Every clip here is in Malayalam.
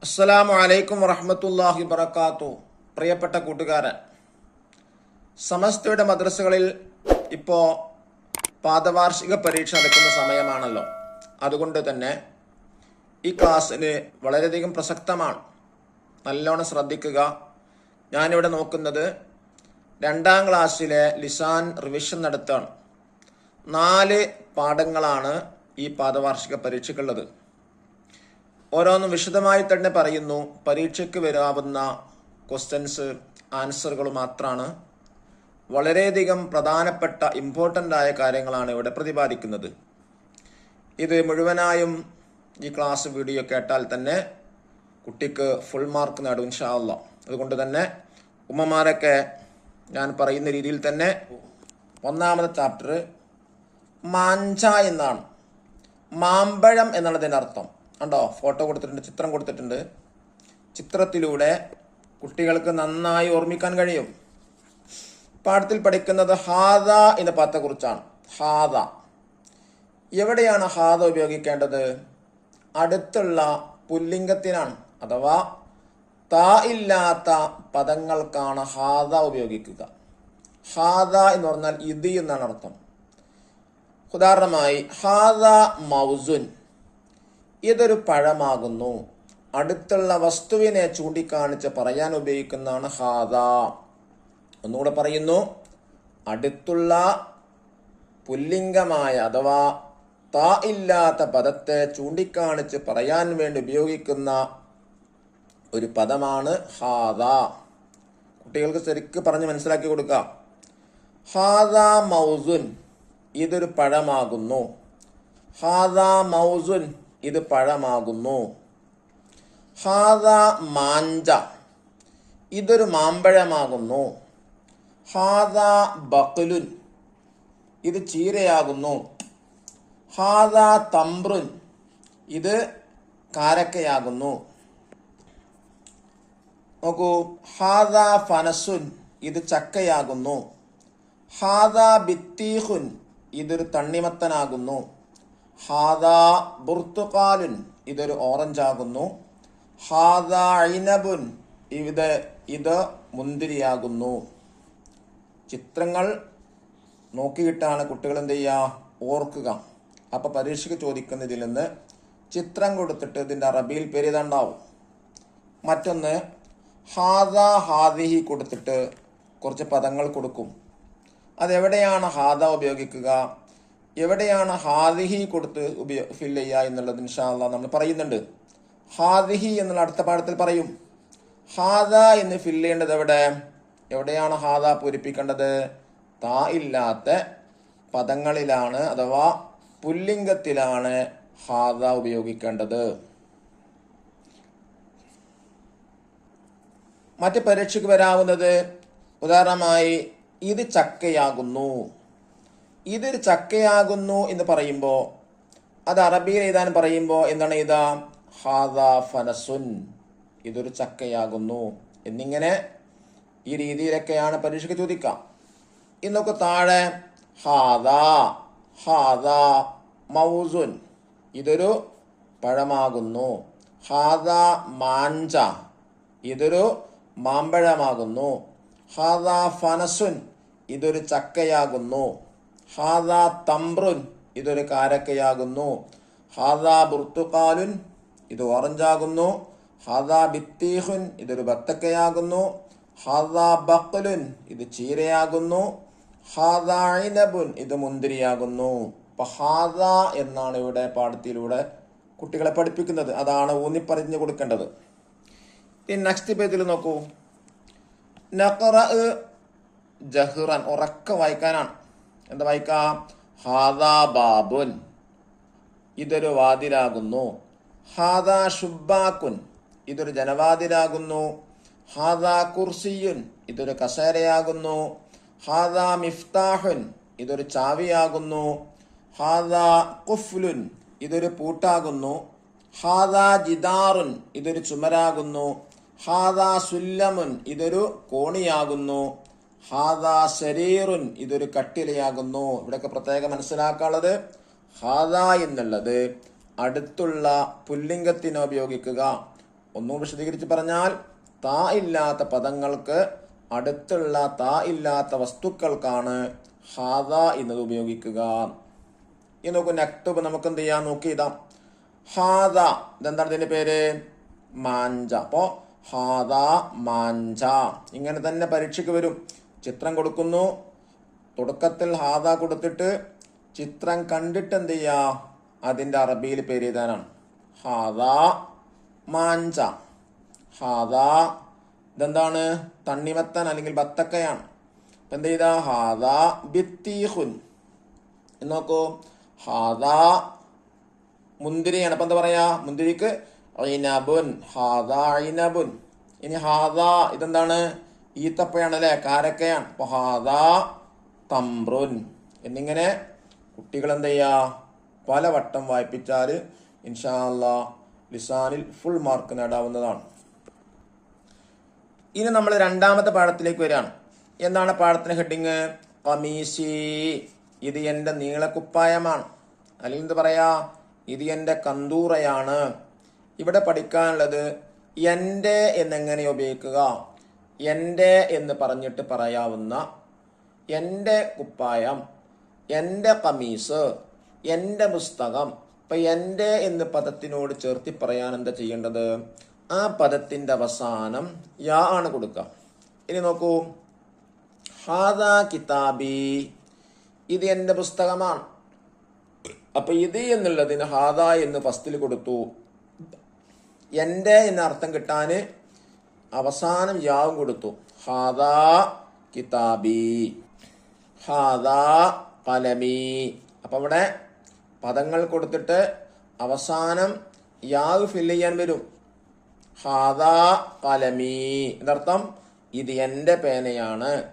അസ്സലാമു അലൈക്കും വറഹ്മത്തുള്ളാഹി വബറകാതുഹു. പ്രിയപ്പെട്ട കൂട്ടുകാരൻ, സമസ്തയുടെ മദ്രസകളിൽ ഇപ്പോൾ പാദവാർഷിക പരീക്ഷ നടക്കുന്ന സമയമാണല്ലോ. അതുകൊണ്ട് തന്നെ ഈ ക്ലാസ്സിന് വളരെയധികം പ്രസക്തമാണ്. നല്ലോണം ശ്രദ്ധിക്കുക. ഞാനിവിടെ നോക്കുന്നത് 2ാം ക്ലാസ്സിലെ ലിസാൻ റിവിഷൻ നടത്താണ്. 4 പാഠങ്ങളാണ് ഈ പാദവാർഷിക പരീക്ഷയ്ക്കുള്ളത്. ഓരോന്നും വിശദമായി തന്നെ പറയുന്നു. പരീക്ഷയ്ക്ക് വരാവുന്ന ക്വസ്റ്റ്യൻസ് ആൻസറുകൾ മാത്രമാണ്. വളരെയധികം പ്രധാനപ്പെട്ട ഇമ്പോർട്ടൻ്റ് ആയ കാര്യങ്ങളാണ് ഇവിടെ പ്രതിപാദിക്കുന്നത്. ഇത് മുഴുവനായും ഈ ക്ലാസ് വീഡിയോ കേട്ടാൽ തന്നെ കുട്ടിക്ക് ഫുൾ മാർക്ക് നേടും ഇൻഷാ അല്ലാഹ്. അതുകൊണ്ട് തന്നെ ഉമ്മമാരൊക്കെ ഞാൻ പറയുന്ന രീതിയിൽ തന്നെ 1ാമത്തെ ചാപ്റ്റർ മാഞ്ച എന്നാണ്. മാമ്പഴം എന്നുള്ളതിൻ്റെ അർത്ഥം കണ്ടോ, ഫോട്ടോ കൊടുത്തിട്ടുണ്ട്, ചിത്രം കൊടുത്തിട്ടുണ്ട്. ചിത്രത്തിലൂടെ കുട്ടികൾക്ക് നന്നായി ഓർമ്മിക്കാൻ കഴിയും. പാഠത്തിൽ പഠിക്കുന്നത് ഹാദ എന്ന പദത്തെക്കുറിച്ചാണ്. ഹാദ, എവിടെയാണ് ഹാദ ഉപയോഗിക്കേണ്ടത്? അടുത്തുള്ള പുല്ലിംഗത്തിനാണ്, അഥവാ താ ഇല്ലാത്ത പദങ്ങൾക്കാണ് ഹാദ ഉപയോഗിക്കുക. ഹാദ എന്ന് പറഞ്ഞാൽ ഇത് എന്നാണ് അർത്ഥം. ഉദാഹരണമായി ഹാദ മൗസുൻ, ഇതൊരു പഴമാകുന്നു. അടുത്തുള്ള വസ്തുവിനെ ചൂണ്ടിക്കാണിച്ച് പറയാൻ ഉപയോഗിക്കുന്നതാണ് ഹാദ. ഒന്നുകൂടെ പറയുന്നു, അടുത്തുള്ള പുല്ലിംഗമായ അഥവാ താ ഇല്ലാത്ത പദത്തെ ചൂണ്ടിക്കാണിച്ച് പറയാൻ വേണ്ടി ഉപയോഗിക്കുന്ന ഒരു പദമാണ് ഹാദ. കുട്ടികൾക്ക് ശരിക്ക് പറഞ്ഞ് മനസ്സിലാക്കി കൊടുക്കുക. ഹാദ മൗസുൻ, ഇതൊരു പഴമാകുന്നു. ഹാദ മൗസുൻ, ഇത് പഴമാകുന്നു. ഹാദ മാഞ്ച, ഇതൊരു മാമ്പഴമാകുന്നു. ഹാദ ബഖ്ലുൻ, ഇത് ചീരയാകുന്നു. ഹാദ തംബ്രുൻ, ഇത് കാരക്കയാകുന്നു. നോക്കൂ, ഹാദ ഫനസുൻ, ഇത് ചക്കയാകുന്നു. ഹാദ ബിത്തീഖുൻ, ഇതൊരു തണ്ണിമത്തനാകുന്നു. ഹാദ ബുർത്തുഖാലുൻ, ഇതൊരു ഓറഞ്ചാകുന്നു. ഹാദ ഐനബുൻ, ഇത് മുന്തിരിയാകുന്നു. ചിത്രങ്ങൾ നോക്കിയിട്ടാണ് കുട്ടികൾ എന്ത് ചെയ്യുക, ഓർക്കുക. അപ്പൊ പരീക്ഷയ്ക്ക് ചോദിക്കുന്നതിൽ നിന്ന് ചിത്രം കൊടുത്തിട്ട് ഇതിന്റെ അറബിയിൽ പേര് ഇതുണ്ടാവും. മറ്റൊന്ന് ഹാദ ഹാദിഹി കൊടുത്തിട്ട് കുറച്ച് പദങ്ങൾ കൊടുക്കും. അതെവിടെയാണ് ഹാദ ഉപയോഗിക്കുക, എവിടെയാണ് ഹാദിഹി കൊടുത്ത് ഫിൽ ചെയ്യുക എന്നുള്ളത് ഇൻഷാ അല്ലാഹ് നമ്മൾ പറയുന്നുണ്ട്. ഹാദിഹി എന്നുള്ള അടുത്ത പാഠത്തിൽ പറയും. ഹാദ എന്ന് ഫിൽ ചെയ്യേണ്ടത് എവിടെയാണ് ഹാദ പൂരിപ്പിക്കേണ്ടത്? താ ഇല്ലാത്ത പദങ്ങളിലാണ്, അഥവാ പുല്ലിംഗത്തിലാണ് ഹാദ ഉപയോഗിക്കേണ്ടത്. മറ്റ് പരീക്ഷയ്ക്ക് വരാവുന്നത് ഉദാഹരണമായി ഇത് ചക്കയാകുന്നു. ഇതൊരു ചക്കയാകുന്നു എന്ന് പറയുമ്പോൾ അത് അറബിയിൽ എഴുതാൻ പറയുമ്പോൾ എന്താണ് എഴുതാ? ഹാദ ഫനസുൻ, ഇതൊരു ചക്കയാകുന്നു എന്നിങ്ങനെ ഈ രീതിയിലൊക്കെയാണ് പരീക്ഷയ്ക്ക് ചോദിക്കാം. ഇന്നൊക്കെ താഴെ ഹാദ ഹാദ മൗസുൻ, ഇതൊരു പഴമാകുന്നു. ഹാദ മാഞ്ച, ഇതൊരു മാമ്പഴമാകുന്നു. ഹാദ ഫനസുൻ, ഇതൊരു ചക്കയാകുന്നു. ഹാദ തംബ്രുൻ, ഇതൊരു കാരക്കയാകുന്നു. ഹാദ ബുർത്തുഖാലുൻ, ഇത് ഓറഞ്ചാകുന്നു. ഹാദ ബിത്തീഖുൻ, ഇതൊരു ബത്തക്കയാകുന്നു. ഹാദ ബഖ്ലുൻ, ഇത് ചീരയാകുന്നു. ഹാദ ഐനബുൻ, ഇത് മുന്തിരിയാകുന്നു. അപ്പൊ ഹാദ എന്നാണ് ഇവിടെ പാഠത്തിലൂടെ കുട്ടികളെ പഠിപ്പിക്കുന്നത്. അതാണ് ഊന്നിപ്പറഞ്ഞു കൊടുക്കേണ്ടത്. ഇനി നെക്സ്റ്റ് പേജിൽ നോക്കൂ. നഖറ ജഹ്റൻ, ഉറക്ക വായിക്കാനാണ്. എന്താ വായിക്കാം? ഹാദ ബാബുൻ, ഇതൊരു വാതിലാകുന്നു. ഹാദ ഷുബാക്കുൻ, ഇതൊരു ജനവാതിലാകുന്നു. ഹാദ കുർസിയുൻ, ഇതൊരു കസേരയാകുന്നു. ഹാദ മിഫ്താഹുൻ, ഇതൊരു ചാവിയാകുന്നു. ഹാദ ഖുഫ്ലുൻ, ഇതൊരു പൂട്ടാകുന്നു. ഹാദ ജിദാറുൻ, ഇതൊരു ചുമരാകുന്നു. ഹാദ സുല്ലമുൻ, ഇതൊരു കോണിയാകുന്നു. ഹാദ സരീറുൻ, ഇതൊരു കട്ടിലയാകുന്നു. ഇവിടെയൊക്കെ പ്രത്യേകം മനസ്സിലാക്കാനുള്ളത് ഹാദ എന്നുള്ളത് അടുത്തുള്ള പുല്ലിംഗത്തിന് ഉപയോഗിക്കുക. ഒന്നും വിശദീകരിച്ച് പറഞ്ഞാൽ താ ഇല്ലാത്ത പദങ്ങൾക്ക് അടുത്തുള്ള താ ഇല്ലാത്ത വസ്തുക്കൾക്കാണ് ഹാദ എന്നത് ഉപയോഗിക്കുക. ഈ നോക്കൂ, നക്തുബ് നമുക്ക് എന്ത് ചെയ്യാം, നോക്കി ഇതാം. ഹാദ ഇതെന്താണ് ഇതിന്റെ പേര്? മാഞ്ച. അപ്പോ ഹാദ മാഞ്ച. ഇങ്ങനെ തന്നെ പരീക്ഷയ്ക്ക് വരും. ചിത്രം കൊടുക്കുന്നു, തുടക്കത്തിൽ ഹാദ കൊടുത്തിട്ട് ചിത്രം കണ്ടിട്ട് എന്ത് ചെയ്യാ, അതിന്റെ അറബിയിൽ പേര് എഴുതാനാണ്. ഹാദ മാഞ്ച. ഹാദ ഇതെന്താണ്? തണ്ണിമത്തൻ അല്ലെങ്കിൽ ബത്തക്കയാണ്. എന്ത് ചെയ്താ? ഹാദ ബിത്തീഹുൻ. നോക്കൂ, ഹാദ മുന്തിരിയാണ്. അപ്പൊ എന്താ പറയാ? മുന്തിരിക്ക് ഐനബുൻ. ഹാദ ഐനബുൻ. ഇനി ഹാദ ഇതെന്താണ്? ഈത്തപ്പഴാണ് അല്ലെ, കാരക്കയാണ്. അപ്പൊ ഹാദ തംറുൻ. എന്നിങ്ങനെ കുട്ടികൾ എന്ത് ചെയ്യാ, പല വട്ടം വായിപ്പിച്ചാൽ ഇൻഷാ അല്ലാഹ് ലിസാനിൽ ഫുൾ മാർക്ക് നേടാവുന്നതാണ്. ഇനി നമ്മൾ രണ്ടാമത്തെ പാഠത്തിലേക്ക് വരികയാണ്. എന്താണ് പാഠത്തിന് ഹെഡിങ്? ഖമീസി. ഇത് എന്റെ നീളക്കുപ്പായമാണ്. അല്ലെങ്കിൽ എന്ത് പറയാ, ഇത് എന്റെ കന്തൂറയാണ്. ഇവിടെ പഠിക്കാനുള്ളത് എന്റെ എന്നെങ്ങനെ ഉപയോഗിക്കുക. എന്റെ എന്ന് പറഞ്ഞിട്ട് പറയാവുന്ന എന്റെ കുപ്പായം, എന്റെ ഖമീസ്, എന്റെ പുസ്തകം. ഇപ്പൊ എന്റെ എന്ന് പദത്തിനോട് ചേർത്തി പറയാൻ എന്താ ചെയ്യേണ്ടത്? ആ പദത്തിന്റെ അവസാനം യാ ആണ് കൊടുക്കുക. ഇനി നോക്കൂ, ഹാദാ കിതാബി. ഇത് എന്റെ പുസ്തകമാണ്. അപ്പൊ ഇത് എന്നുള്ളതിന് ഹാദ എന്ന് ഫസ്റ്റിൽ കൊടുത്തു. എന്റെ എന്ന അർത്ഥം കിട്ടാന് അവസാനം യാവും കൊടുത്തു. ഹാദാ കിതാബി, ഹാദാ കലമി. അപ്പൊ ഇവിടെ പദങ്ങൾ കൊടുത്തിട്ട് അവസാനം യാവ് ഫില്ല് ചെയ്യാൻ വരും. ഹാദാ കലമി എന്നർത്ഥം ഇത് എന്റെ പേനയാണ്.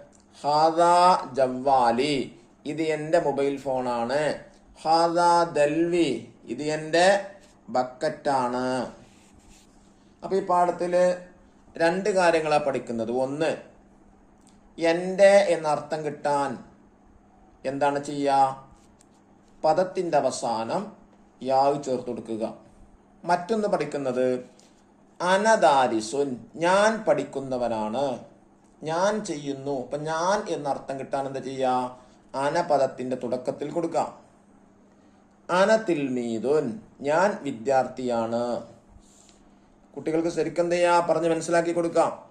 ഹാദാ ജവ്വാലി. ഇത് എന്റെ മൊബൈൽ ഫോണാണ്. ഹാദാ ദൽവി. ഇത് എന്റെ ബക്കറ്റാണ്. അപ്പൊ ഈ പാഠത്തില് രണ്ട് കാര്യങ്ങളാണ് പഠിക്കുന്നത്. ഒന്ന്, എന്റെ എന്ന അർത്ഥം കിട്ടാൻ എന്താണ് ചെയ്യുക? പദത്തിന്റെ അവസാനം യാവ് ചേർത്ത് കൊടുക്കുക. മറ്റൊന്ന് പഠിക്കുന്നത് അനദാരിസുൻ. ഞാൻ പഠിക്കുന്നവനാണ്, ഞാൻ ചെയ്യുന്നു. അപ്പൊ ഞാൻ എന്ന അർത്ഥം കിട്ടാൻ എന്താ ചെയ്യുക? അന പദത്തിന്റെ തുടക്കത്തിൽ കൊടുക്കാം. അന തിൽമീദുൻ. ഞാൻ വിദ്യാർത്ഥിയാണ്. കുട്ടികൾക്ക് ശരിക്കും എന്ത് ചെയ്യാ, പറഞ്ഞ് മനസ്സിലാക്കി കൊടുക്കാം.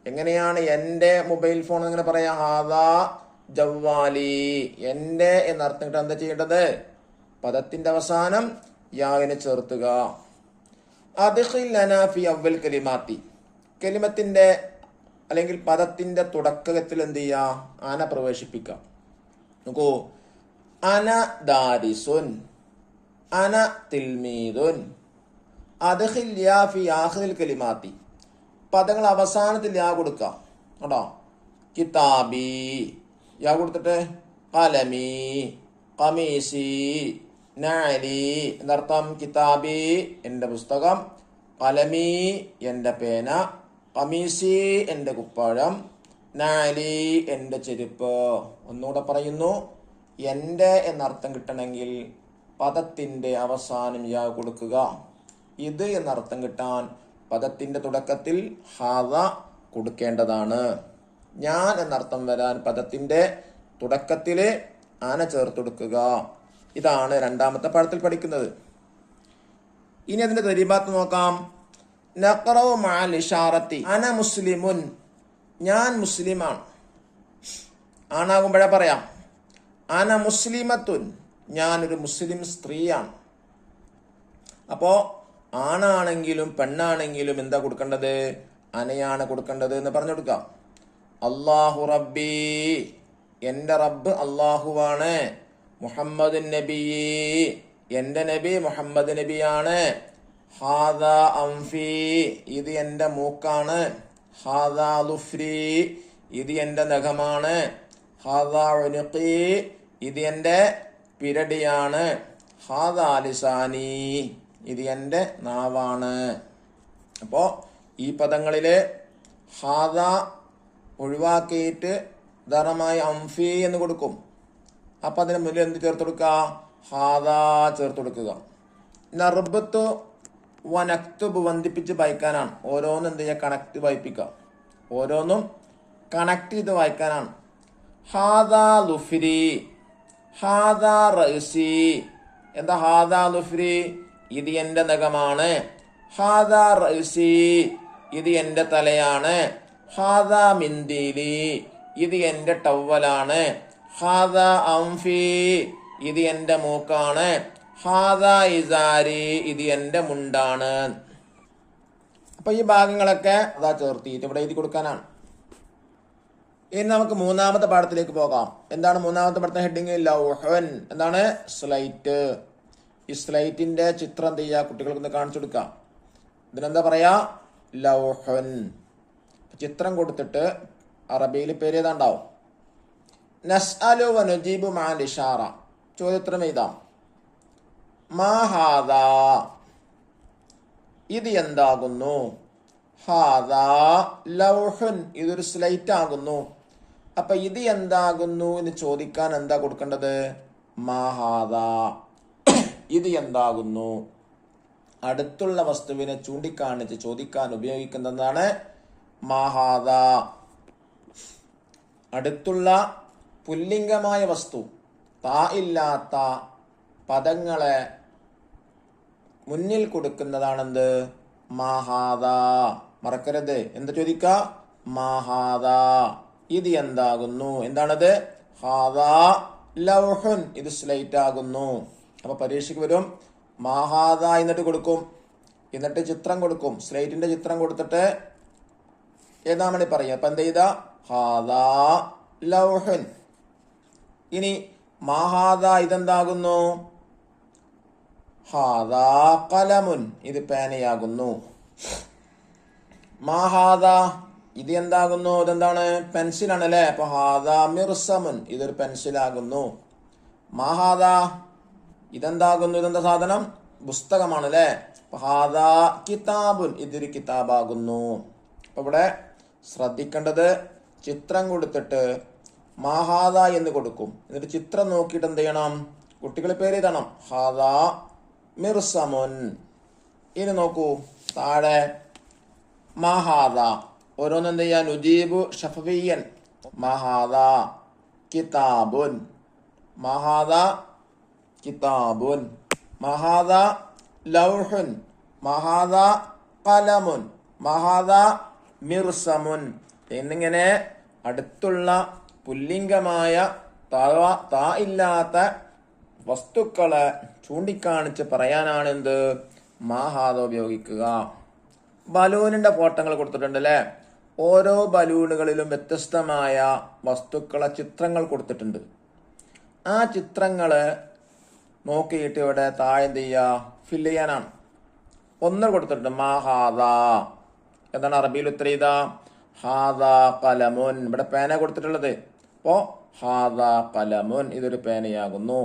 എങ്ങനെയാണ് എന്റെ മൊബൈൽ ഫോൺ എങ്ങനെ പറയാ? ഹാദാ ജവ്വാലി. എന്റെ എന്നർത്ഥം കിട്ടാൻ എന്താ ചെയ്യേണ്ടത്? പദത്തിന്റെ അവസാനം യാവിനെ ചേർത്തുക. അദ്ഖിൽ ലനാ ഫി അവ്വൽ കലിമാത്തി. കലിമത്തിന്റെ അല്ലെങ്കിൽ പദത്തിന്റെ തുടക്കത്തിൽ എന്ത് ചെയ്യാ? അന പ്രവേശിപ്പിക്കാം. നോക്കൂ, അന ദാരിസുൻ, അന തിൽമീദുൻ. അദ്ഖിൽ യാ ഫി ആഖിറിൽ കലിമാത്തി. പദങ്ങൾ അവസാനത്തിൽ യാ കൊടുക്കാം കേട്ടോ. കിതാബി യാ കൊടുത്തിട്ട് കലമി, ഖമീസി, നഅലി എന്നർത്ഥം. കിതാബി എന്റെ പുസ്തകം, കലമി എന്റെ പേന, ഖമീസി എന്റെ കുപ്പാഴം, നഅലി എന്റെ ചെരുപ്പ്. ഒന്നുകൂടെ പറയുന്നു, എന്റെ എന്നർത്ഥം കിട്ടണമെങ്കിൽ പദത്തിന്റെ അവസാനം യാ കൊടുക്കുക. ഇത് എന്നർത്ഥം കിട്ടാൻ പദത്തിന്റെ തുടക്കത്തിൽ ഹാദ കൊടുക്കേണ്ടതാണ്. ഞാൻ എന്നർത്ഥം വരാൻ പദത്തിന്റെ തുടക്കത്തില് ആന ചേർത്തൊടുക്കുക. ഇതാണ് രണ്ടാമത്തെ പാഠത്തിൽ പഠിക്കുന്നത്. ഇനി അതിന്റെ തരീബാത്ത് നോക്കാം. നഖറഉ മഅൽ ഇശാറത്തി. അന മുസ്ലിമുൻ. ഞാൻ മുസ്ലിമാണ്. ആണാകുമ്പോഴേ പറയാം. അന മുസ്ലിമത്തുൻ. ഞാനൊരു മുസ്ലിം സ്ത്രീയാണ്. അപ്പോ ആണാണെങ്കിലും പെണ്ണാണെങ്കിലും എന്താ കൊടുക്കേണ്ടത്? അനയാണ് കൊടുക്കേണ്ടത് എന്ന് പറഞ്ഞു കൊടുക്കാം. അല്ലാഹു റബ്ബി. എന്റെ റബ്ബ് അല്ലാഹുവാണ്. മുഹമ്മദ് നബി. എന്റെ നബി മുഹമ്മദ് നബിയാണ്. ഹാദാ അംഫി. ഇത് എന്റെ മൂക്കാണ്. ഹാദാ ലുഫ്രി. ഇത് എന്റെ നഖമാണ്. ഹാദാ ഉനുഖി. ഇത് എന്റെ പിരടിയാണ്. ഹാദാ ലിസാനി. ഇത് എന്റെ നാവാണ്. അപ്പോ ഈ പദങ്ങളില് ഹാദ ഒഴിവാക്കിയിട്ട് ധാരമായി അംഫി എന്ന് കൊടുക്കും. അപ്പൊ അതിന് മുന്നിൽ എന്ത് ചേർത്ത് കൊടുക്കുക? ഹാദ ചേർത്ത് കൊടുക്കുക. നർബത്ത് വനക്തുബ് ബന്ധിപ്പിച്ച് വായിക്കാനാണ്. ഓരോന്നും എന്ത് ചെയ്യുക, കണക്ട് വായിപ്പിക്കുക. ഓരോന്നും കണക്ട് ചെയ്ത് വായിക്കാനാണ്. ഹാദാ ലുഫ്രി, ഹാദാ റഅ്സി. എന്താ ഹാദാ ലുഫ്രി? ഇത് എന്റെ നഖമാണ്. ഹാദാ റഅ്സി, ഇത് എന്റെ തലയാണ്. ഹാദാ മിന്ദീലി, ഇത് എന്റെ ടവലാണ്. ഹാദാ അംഫി, ഇത് എന്റെ മൂക്കാണ്. ഹാദാ ഇസാരി, ഇത് എന്റെ മുണ്ടാണ്. അപ്പൊ ഈ ഭാഗങ്ങളൊക്കെ അതാ ചേർത്തിട്ട് ഇവിടെ എഴുതി കൊടുക്കാനാണ്. ഇനി നമുക്ക് മൂന്നാമത്തെ പാഠത്തിലേക്ക് പോകാം. എന്താണ് മൂന്നാമത്തെ പാഠത്തിന്റെ ഹെഡിങ്? ലൗഹൻ. എന്താണ്? സ്ലൈറ്റ്. ഈ സ്ലൈറ്റിന്റെ ചിത്രം എന്ത് ചെയ്യുക, കുട്ടികൾക്ക് ഒന്ന് കാണിച്ചു കൊടുക്കാം. ഇതിനെന്താ പറയാ? ലൗഹൻ. ചിത്രം കൊടുത്തിട്ട് അറബിയിൽ പേര് ഏതാണ്ടാവും. നസ്അലു വനുജീബു മഅൽ ഇഷാറ. ചോദ്യോത്തരം എഴുതാം. മാ ഹാദാ, ഇത് എന്താകുന്നു? ഹാദാ ലൗഹുൻ, ഇതൊരു സ്ലൈറ്റ് ആകുന്നു. അപ്പൊ ഇത് എന്താകുന്നു എന്ന് ചോദിക്കാൻ എന്താ കൊടുക്കേണ്ടത്? മാ ഹാദാ, ഇത് എന്താകുന്നു. അടുത്തുള്ള വസ്തുവിനെ ചൂണ്ടിക്കാണിച്ച് ചോദിക്കാൻ ഉപയോഗിക്കുന്നതാണ് മാ ഹാദാ. അടുത്തുള്ള പുല്ലിംഗമായ വസ്തു, താ ഇല്ലാത്ത പദങ്ങളെ മുന്നിൽ കൊടുക്കുന്നതാണെന്ത്? മാ ഹാദാ. മറക്കരുത്. എന്താ ചോദിക്ക? മാ ഹാദാ, ഇത് എന്താകുന്നു. എന്താണത്? ഹാദാ ലൗഹുൻ, ഇത് സ്ലൈറ്റ് ആകുന്നു. അപ്പൊ പരീക്ഷയ്ക്ക് വരും മാ ഹാദാ എന്നിട്ട് കൊടുക്കും, എന്നിട്ട് ചിത്രം കൊടുക്കും. സ്ലൈറ്റിന്റെ ചിത്രം കൊടുത്തിട്ട് ഏതാ വേണ്ടി പറയാം. അപ്പൊ എന്ത് ചെയ്ത? ഹാദാ ലൗഹുൻ. ഇനി മാ ഹാദാ ഇതെന്താകുന്നു? ഹാദാ ഖലമുൻ, ഇത് പേനയാകുന്നു. മാ ഹാദാ, ഇത് എന്താകുന്നു? ഇതെന്താണ്? പെൻസിലാണ് അല്ലെ. അപ്പൊ ഹാദാ മിർസമുൻ, ഇതൊരു പെൻസിലാകുന്നു. മാ ഹാദാ, ഇതെന്താകുന്നു? ഇതെന്താ സാധനം? പുസ്തകമാണ് അല്ലെ. അപ്പൊ ഹാദാ കിതാബുൻ, ഇതൊരു കിതാബാകുന്നു. അപ്പൊ ഇവിടെ ശ്രദ്ധിക്കേണ്ടത്, ചിത്രം കൊടുത്തിട്ട് മാ ഹാദാ എന്ന് കൊടുക്കും. എന്നിട്ട് ചിത്രം നോക്കിയിട്ട് എന്ത് ചെയ്യണം? കുട്ടികളെ പേര് എഴുതണം. ഹാദാ മിർസമുൻ. ഇനി നോക്കൂ താഴെ മാ ഹാദാ. ഓരോന്നും എന്ത് ചെയ്യാൻ? നുജീബു ഷഫവിയൻ. മാ ഹാദാ കിതാബുൻ, മാ ഹാദാ കിതാബുൻ, മാ ഹാദാ ലൗഹുൻ, മാ ഹാദാ ഖലമുൻ, മാ ഹാദാ മിർസമുൻ എന്നിങ്ങനെ അടുത്തുള്ള പുല്ലിംഗമായ താ ഇല്ലാത്ത വസ്തുക്കളെ ചൂണ്ടിക്കാണിച്ച് പറയാനാണ് എന്ത്? മാ ഹാദാ ഉപയോഗിക്കുക. ബലൂണിന്റെ ഫോട്ടോകൾ കൊടുത്തിട്ടുണ്ട് അല്ലെ. ഓരോ ബലൂണുകളിലും വ്യത്യസ്തമായ വസ്തുക്കളെ ചിത്രങ്ങൾ കൊടുത്തിട്ടുണ്ട്. ആ ചിത്രങ്ങള് നോക്കിയിട്ട് ഇവിടെ താഴെ എന്ത് ചെയ്യുക? ഫില്ല് ചെയ്യാനാണ്. ഒന്ന് കൊടുത്തിട്ടുണ്ട് മാ ഹാദാ. എന്താണ് അറബിയിൽ ഉത്തരം ചെയ്ത? ഹാദാ ഖലമുൻ. ഇവിടെ പേന കൊടുത്തിട്ടുള്ളത്. അപ്പോ ഹാദാ ഖലമുൻ, ഇതൊരു പേനയാകുന്നു.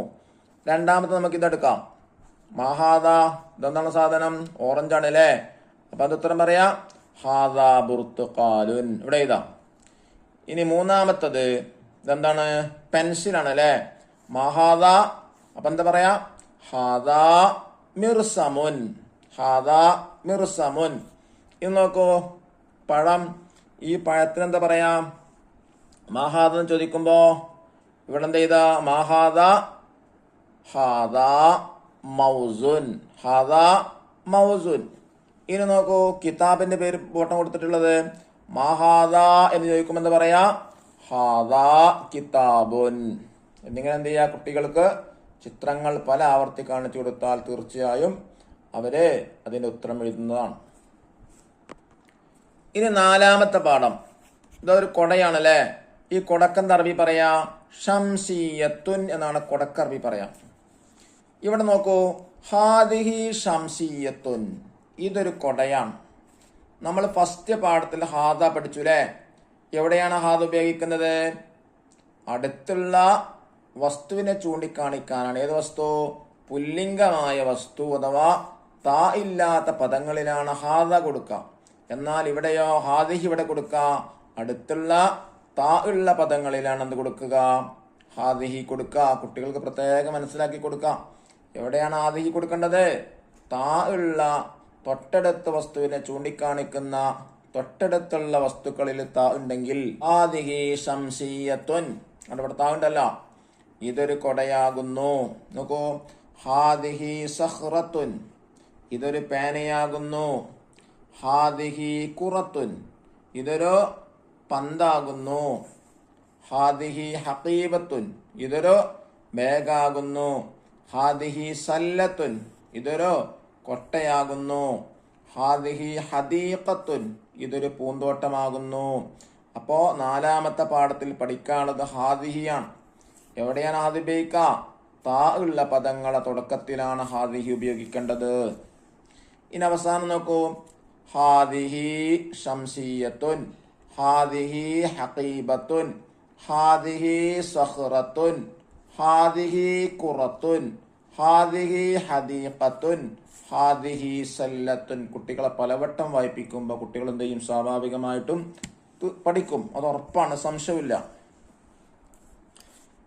രണ്ടാമത്തെ നമുക്ക് ഇതെടുക്കാം. മാ ഹാദാ, ഇതെന്താണ് സാധനം? ഓറഞ്ച് ആണ് അല്ലേ. അപ്പൊ അത് ഉത്തരം പറയാ ഹാദാ ബുർത്തുഖാലുൻ. ഇവിടെ എഴുതാം. ഇനി മൂന്നാമത്തത് ഇതെന്താണ്? പെൻസിലാണ് അല്ലെ. മാ ഹാദാ, അപ്പൊ എന്താ പറയാ? ഹാദാ മിർസമുൻ, ഹാദാ മിർസമുൻ. ഇത് നോക്കൂ പഴം. ഈ പഴത്തിന് എന്താ പറയാ? മാ ഹാദാ എന്ന് ചോദിക്കുമ്പോ ഇവിടെ എന്താ ചെയ്താ? മാ ഹാദാ ഹാദാ മൗസുൻ, ഹാദാ മൗസുൻ. ഇനി നോക്കൂ കിതാബിന്റെ പേര് ഫോട്ടോ കൊടുത്തിട്ടുള്ളത്. മാ ഹാദാ എന്ന് ചോദിക്കുമ്പോൾ എന്താ പറയാ? ഹാദാ കിതാബുൻ. എന്നിങ്ങനെ എന്ത് ചെയ്യാ? കുട്ടികൾക്ക് ചിത്രങ്ങൾ പല ആവർത്തി കാണിച്ചു കൊടുത്താൽ തീർച്ചയായും അവര് അതിന്റെ ഉത്തരം എഴുതുന്നതാണ്. ഇനി നാലാമത്തെ പാഠം. ഇതൊരു കൊടയാണ് അല്ലെ. ഈ കൊടക്കെന്താ അറബി പറയാ? ഷംസിയത്തുൻ എന്നാണ് കൊടക്ക് അറബി പറയാ. ഇവിടെ നോക്കൂ, ഹാദിഹി ഷംസിയത്തുൻ, ഇതൊരു കൊടയാണ്. നമ്മൾ ഫസ്റ്റ് പാഠത്തിൽ ഹാദ പഠിച്ചു അല്ലെ. എവിടെയാണ് ഹാദ ഉപയോഗിക്കുന്നത്? അടുത്തുള്ള വസ്തുവിനെ ചൂണ്ടിക്കാണിക്കാനാണ്. ഏത് വസ്തു? പുല്ലിംഗമായ വസ്തു അഥവാ താ ഇല്ലാത്ത പദങ്ങളിലാണ് ഹാദ കൊടുക്കുക. എന്നാൽ ഇവിടെയോ ഹാദിഹി ഇവിടെ കൊടുക്കുക. അടുത്തുള്ള താ ഉള്ള പദങ്ങളിലാണ് എന്ത് കൊടുക്കുക? ഹാദിഹി കൊടുക്കുക. കുട്ടികൾക്ക് പ്രത്യേകം മനസ്സിലാക്കി കൊടുക്കുക. എവിടെയാണ് ഹാദിഹി കൊടുക്കേണ്ടത്? താ ഉള്ള തൊട്ടടുത്ത വസ്തുവിനെ ചൂണ്ടിക്കാണിക്കുന്ന തൊട്ടടുത്തുള്ള വസ്തുക്കളിൽ താ ഉണ്ടെങ്കിൽ ഹാദിഹി ശംസിയത്തുൻ, അവിടെ താ ഉണ്ടല്ലോ, ഇതൊരു കൊടയാകുന്നു. നോക്കൂ, ഹാദിഹി സഖ്റത്തുൻ, ഇതൊരു പേനയാകുന്നു. ഹാദിഹി ഖുറത്തുൻ, ഇതൊരു പന്താകുന്നു. ഹാദിഹി ഹഖീബത്തുൻ, ഇതൊരു ബാഗാകുന്നു. ഹാദിഹി സല്ലത്തുൻ, ഇതൊരു കൊട്ടയാകുന്നു. ഹാദിഹി ഹദീഖത്തുൻ, ഇതൊരു പൂന്തോട്ടമാകുന്നു. അപ്പോ നാലാമത്തെ പാഠത്തിൽ പഠിക്കാനുള്ളത് ഹാദിഹിയാണ്. എവിടെയാണ് ഹാദി ഉപയോഗിക്കുക? താ ഉള്ള പദങ്ങളെ തുടക്കത്തിലാണ് ഹാദിഹി ഉപയോഗിക്കേണ്ടത്. ഇനി അവസാനം നോക്കൂ, ഹാദിഹി ശംസിയത്തുൻ, ഹാദിഹി ഹഖീബത്തുൻ, ഹാദിഹി സഖ്റത്തുൻ, ഹാദിഹി ഖുറത്തുൻ, ഹാദിഹി ഹദീഖത്തുൻ, ഹാദിഹി സല്ലത്തുൻ. കുട്ടികളെ പലവട്ടം വായിപ്പിക്കുമ്പോൾ കുട്ടികൾ എന്ത് ചെയ്യും? സ്വാഭാവികമായിട്ടും പഠിക്കും, അത് ഉറപ്പാണ്, സംശയമില്ല.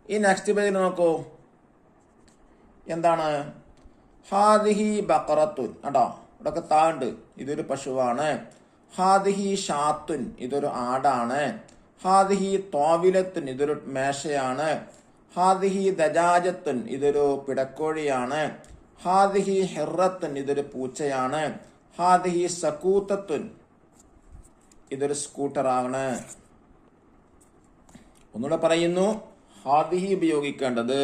ഈ നെക്സ്റ്റ് പേജിൽ നോക്കൂ, എന്താണ്? ഹാദിഹി ബഖറത്തുൻ, കേട്ടോ, ഇവിടൊക്കെ താണ്ട്, ഇതൊരു പശുവാണ്. ഹാദിഹി ഷാത്തുൻ, ഇതൊരു ആടാണ്. ഹാദിഹി തോവിലത്തുൻ, ഇതൊരു മേശയാണ്. ഹാദിഹി ദജാജത്തുൻ, ഇതൊരു പിടക്കോഴിയാണ്. ഹാദിഹി ഹിറത്തുൻ, ഇതൊരു പൂച്ചയാണ്. ഹാദിഹി സകൂത്തത്തുൻ, ഇതൊരു സ്കൂട്ടറാണ്. ഒന്നുകൂടെ പറയുന്നു, ഹാദിഹി ഉപയോഗിക്കേണ്ടത്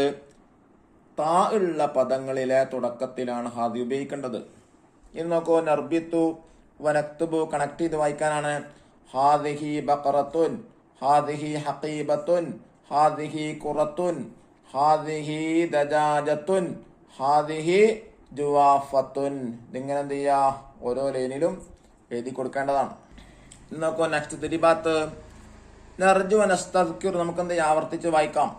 താ ഉള്ള പദങ്ങളിലെ തുടക്കത്തിലാണ് ഹാദി ഉപയോഗിക്കേണ്ടത്. ഇനി നോക്കൂ, നർബിത്തു വനക്തുബു കണക്ട് ചെയ്ത് വായിക്കാനാണ്. ഹാദിഹി ബഖറത്തുൻ, ഹാദിഹി ഹഖീബത്തുൻ, ഹാദിഹി ഖുറത്തുൻ, ഹാദിഹി ദജാജത്തുൻ, ഹാദിഹി ജുവാഫത്തുൻ. ഇതിങ്ങനെ എന്ത് ചെയ്യാ? ഓരോ ലൈനിലും എഴുതി കൊടുക്കേണ്ടതാണ്. ഇനി നോക്കൂ, നെക്സ്റ്റ് തിരിബാത്ത് നർജു വനസ്തദ്കിർ, നമുക്ക് എന്ത് ചെയ്യാം? ആവർത്തിച്ച് വായിക്കാം.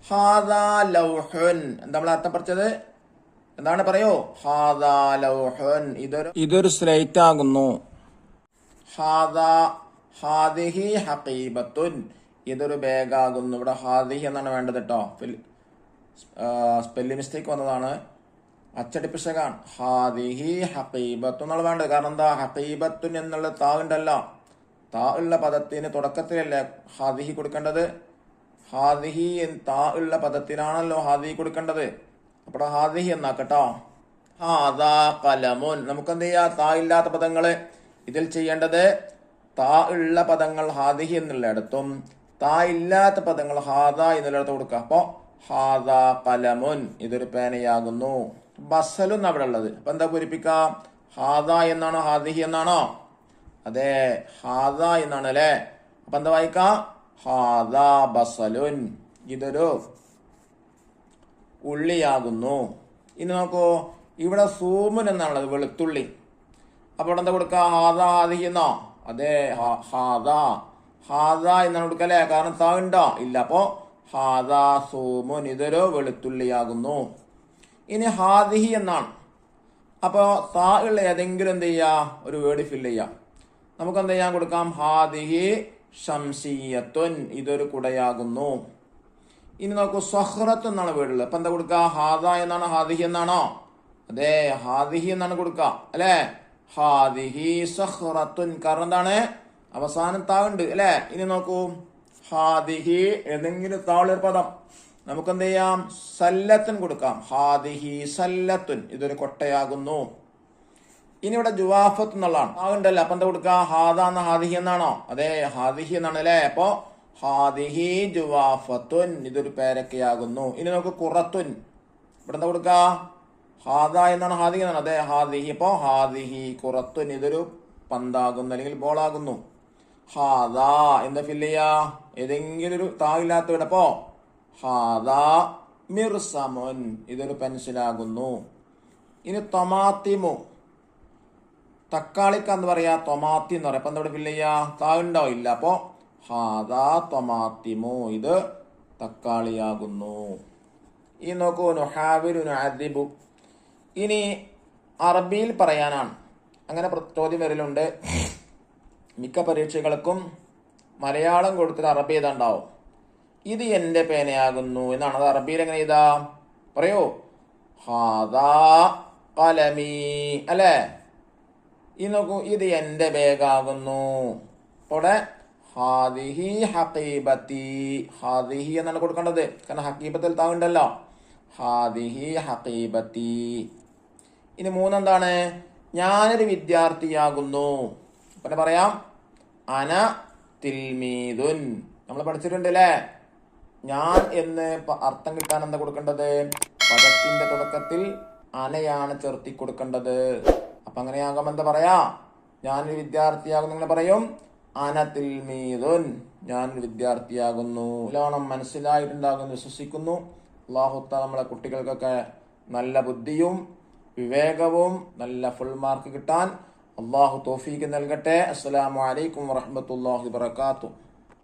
ഹാദാ ലൗഹുൻ, എന്താ നമ്മൾ അർത്ഥം പഠിച്ചത്? എന്താണ് പറയൂ? ഹാദാ ലൗഹുൻ, ഇതൊരു സ്ലേറ്റ് ആകുന്നു. ഹാദിഹി ഹഖീബത്തുൻ, ഇതൊരു ബാഗാകുന്നു. ഇവിടെ ഹാദിഹി എന്നാണ് വേണ്ടത് കേട്ടോ, സ്പെല്ലിംഗ് മിസ്റ്റേക്ക് വന്നതാണ്, അച്ചടിപ്പിശകാണ്. ഹാദിഹി ഹഖീബത്തുൻ എന്നാണ് വേണ്ടത്. കാരണം എന്താ? ഹഖീബത്തുൻ എന്നുള്ള താ ഉണ്ടല്ലോ, താ ഉള്ള പദത്തിന് തുടക്കത്തിലല്ലേ ഹാദിഹി കൊടുക്കേണ്ടത്? ഹാദിഹി താ ഉള്ള പദത്തിനാണല്ലോ ഹാദിഹി കൊടുക്കേണ്ടത്. അപ്പോൾ ഹാദിഹി എന്നാക്കട്ടോ. ഹാദാ ഖലമുൻ, നമുക്ക് എന്ത് ചെയ്യാ? താ ഇല്ലാത്ത പദങ്ങള് ഇതിൽ ചെയ്യേണ്ടത് താ ഉള്ള പദങ്ങൾ ഹാദിഹി എന്നുള്ള ഇടത്തും താ ഇല്ലാത്ത പദങ്ങൾ ഹാദാ എന്നുള്ളിടത്ത് കൊടുക്കുക. അപ്പോ ഹാദാ ഖലമുൻ, ഇതൊരു പേനയാകുന്നു. ബസലുൻ അവിടെ ഉള്ളത്, അപ്പൊ എന്താ പൂരിപ്പിക്കാം? ഹാദാ എന്നാണോ ഹാദിഹി എന്നാണോ? അതെ, ഹാദാ എന്നാണ് അല്ലേ. അപ്പൊ എന്താ വായിക്കാം? ഹാദാ ബസലുൻ, ഇതൊരു ഉള്ളിയാകുന്നു. ഇനി നോക്കൂ, ഇവിടെ സൂമുൻ എന്നാണുള്ളത്, വെളുത്തുള്ളി. അപ്പൊ ഇവിടെ എന്താ കൊടുക്കുക? ഹാദാ ഹാദിഹി എന്നോ? അതെ, ഹാദാ ഹാദാ എന്നാണ് കൊടുക്കുക അല്ലേ, കാരണം താ ഉണ്ടോ? ഇല്ല. അപ്പോ ഹാദാ സൂമുൻ, ഇതൊരു വെളുത്തുള്ളിയാകുന്നു. ഇനി ഹാദിഹി എന്നാണ്. അപ്പോ താ ഉള്ള ഏതെങ്കിലും എന്ത് ചെയ്യാ? ഒരു വേർഡ് ഫില്ല് ചെയ്യാം. നമുക്ക് എന്ത് ചെയ്യാൻ കൊടുക്കാം? ഹാദിഹി ശംസിയത്തുൻ, ഇതൊരു കുടയാകുന്നു. ഇനി നോക്കൂ, സഖ്റത്ത് എന്നാണ് വീടുള്ളത്. അപ്പൊ എന്താ കൊടുക്കുക? ഹാദ എന്നാണോ ഹാദിഹി എന്നാണോ? അതെ, ഹാദിഹി എന്നാണ് കൊടുക്കുക അല്ലെ. ഹാദിഹി സഖ്റത്തുൻ, കാരണം എന്താണ്? അവസാനം താവുണ്ട് അല്ലെ. ഇനി നോക്കൂ, ഹാദിഹി ഏതെങ്കിലും താളൊരു പദം നമുക്ക് എന്ത് ചെയ്യാം? സല്ലത്തുൻ കൊടുക്കാം. ഹാദിഹി സല്ലത്തുൻ, ഇതൊരു കൊട്ടയാകുന്നു. ഇനി ഇവിടെ ജുവാഫത്ത് എന്നുള്ളതാണ്, ആവുണ്ടല്ലോ. അപ്പൊ എന്താ കൊടുക്കുക? ഹാദ എന്ന ഹാദിഹി എന്നാണോ? അതെ, ഹാദിഹി എന്നാണ് അല്ലെ. അപ്പൊ ഹാദിഹി ജുവാഫത്തുൻ, ഇതൊരു പേരക്കയാകുന്നു. ഇനി നമുക്ക് ഖുറത്തുൻ, ഇവിടെ എന്താ കൊടുക്കുക? ഹാദ എന്നാണ് ഹാദിഹി എന്നാണ്. അതെ, ഹാദിഹി. അപ്പൊ ഹാദിഹി ഖുറത്തുൻ, ഇതൊരു പന്താകുന്നു അല്ലെങ്കിൽ ബോളാകുന്നു. ഹാദ എന്താ ഫില്ല് ചെയ്യാ? ഏതെങ്കിലും ഒരു തായില്ലാത്ത ഇവിടെ. അപ്പോ ഹാദ മിർസമുൻ, ഇതൊരു പെൻസിലാകുന്നു. ഇനി തൊമാത്തിമു, തക്കാളിക്ക എന്ന് പറയാ തൊമാത്തി എന്ന് പറയാം. അപ്പൊ എന്താ ഇവിടെ ഫില്ല് ചെയ്യാ? താ ഉണ്ടോ? ഇല്ല. അപ്പോ ഹാദാ തൊമാത്തിമു, ഇത് തക്കാളിയാകുന്നു. ഈ നോക്കൂ, നുഹാവിലു നുഅദിബു. ഇനി അറബിയിൽ പറയാനാണ്. അങ്ങനെ ചോദ്യം വരലുണ്ട്. മിക്ക പരീക്ഷകൾക്കും മലയാളം കൊടുത്തിട്ട് അറബി ഏതാണ്ടാവും. ഇത് എന്റെ പേനയാകുന്നു എന്നാണ്. അത് അറബിയിൽ എങ്ങനെ ചെയ്താ പറയൂ? ഹാദാ ഖലമി അല്ലേ. ഈ നോക്കൂ, ഇത് എന്റെ ബാഗാകുന്നു. ഇവിടെ ഹാദിഹി ഹഖീബത്തി, ഹാദിഹി എന്നാണ് കൊടുക്കേണ്ടത്, കാരണം ഹഖീബത്തിൽ താവുണ്ടല്ലോ. ഹാദിഹി ഹഖീബത്തി. ഇനി മൂന്നെന്താണ്? ഞാനൊരു വിദ്യാർത്ഥിയാകുന്നു. പിന്നെ പറയാം അന തിൽമീദുൻ. നമ്മൾ പഠിച്ചിട്ടുണ്ട് അല്ലേ, ഞാൻ എന്ന് അർത്ഥം കിട്ടാൻ എന്താ കൊടുക്കേണ്ടത്? പദത്തിന്റെ തുടക്കത്തിൽ അനയാണ് ചേർത്തി കൊടുക്കേണ്ടത്. അപ്പൊ അങ്ങനെയാകും എന്താ പറയാ? ഞാനൊരു വിദ്യാർത്ഥിയാകുന്നു ഇങ്ങനെ പറയും, അന തിൽമീദുൻ, ഞാനൊരു വിദ്യാർത്ഥിയാകുന്നു. ലോണം മനസ്സിലായിട്ടുണ്ടാകുന്നു വിശ്വസിക്കുന്നു. അല്ലാഹു തആല നമ്മളെ കുട്ടികൾക്കൊക്കെ നല്ല ബുദ്ധിയും വിവേകവും നല്ല ഫുൾ മാർക്ക് കിട്ടാൻ അള്ളാഹു തൗഫീഖ് നൽകട്ടെ. അസ്സലാമു അലൈക്കും വറഹ്മത്തുള്ളാഹി വബറകാതുഹു.